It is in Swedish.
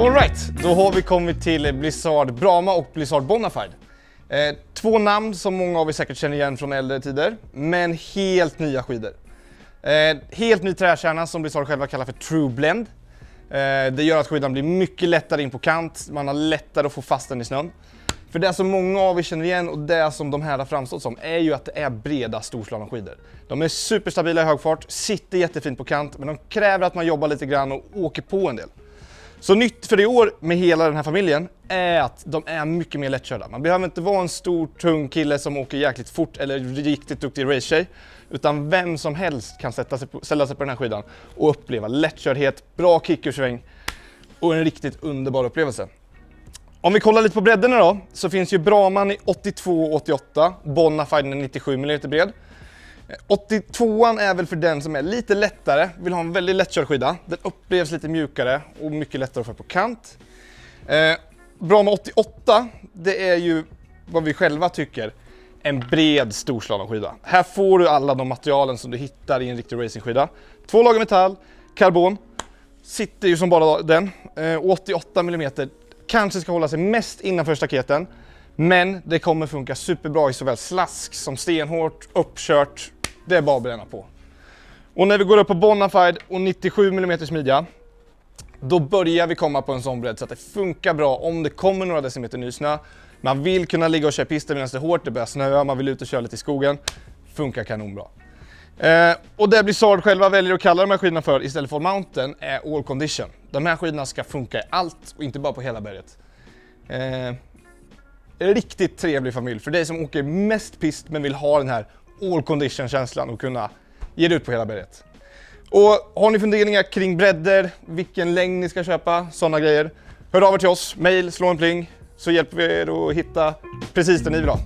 Alright, då har vi kommit till Blizzard Brahma och Blizzard Bonafide. Två namn som många av er säkert känner igen från äldre tider, men helt nya skidor. Helt ny träkärna som Blizzard själva kallar för True Blend. Det gör att skidan blir mycket lättare in på kant, man har lättare att få fast den i snön. För det som många av er känner igen och det som de här har framstått som är ju att det är breda storslalomskidor. De är superstabila i hög fart, sitter jättefint på kant, men de kräver att man jobbar lite grann och åker på en del. Så nytt för i år med hela den här familjen är att de är mycket mer lättkörda. Man behöver inte vara en stor, tung kille som åker jäkligt fort eller riktigt duktig race-tjej. Utan vem som helst kan ställa sig på den här skidan och uppleva lättkördhet, bra kickersväng och en riktigt underbar upplevelse. Om vi kollar lite på bredderna då, så finns ju Brahman i 82 och 88, Bonafide är 97 mm bred. 82an är väl för den som är lite lättare, vill ha en väldigt lättkörd skida. Den upplevs lite mjukare och mycket lättare att få på kant. Brahma 88, det är ju vad vi själva tycker en bred storslalomskida. Här får du alla de materialen som du hittar i en riktig racingskida. 2 lager metall, karbon, sitter ju som bara den. 88 mm kanske ska hålla sig mest innanför staketen. Men det kommer funka superbra i såväl slask som stenhårt, uppkört. Det är bara att bränna på. Och när vi går upp på Bonafide och 97 mm midja, då börjar vi komma på en sån bredd så att det funkar bra om det kommer några decimeter nysnö. Man vill kunna ligga och köra pisten medan det är hårt, det börjar snöa, man vill ut och köra lite i skogen. Funkar kanonbra. Och det Blizzard själva väljer att kalla de här skidorna för istället för mountain är all condition. De här skidorna ska funka i allt och inte bara på hela berget. Riktigt trevlig familj för dig som åker mest pist men vill ha den här all condition känslan och kunna ge det ut på hela berget. Och har ni funderingar kring bredder, vilken längd ni ska köpa, sådana grejer, hör av er till oss, mail, slå en pling så hjälper vi er att hitta precis det ni vill ha.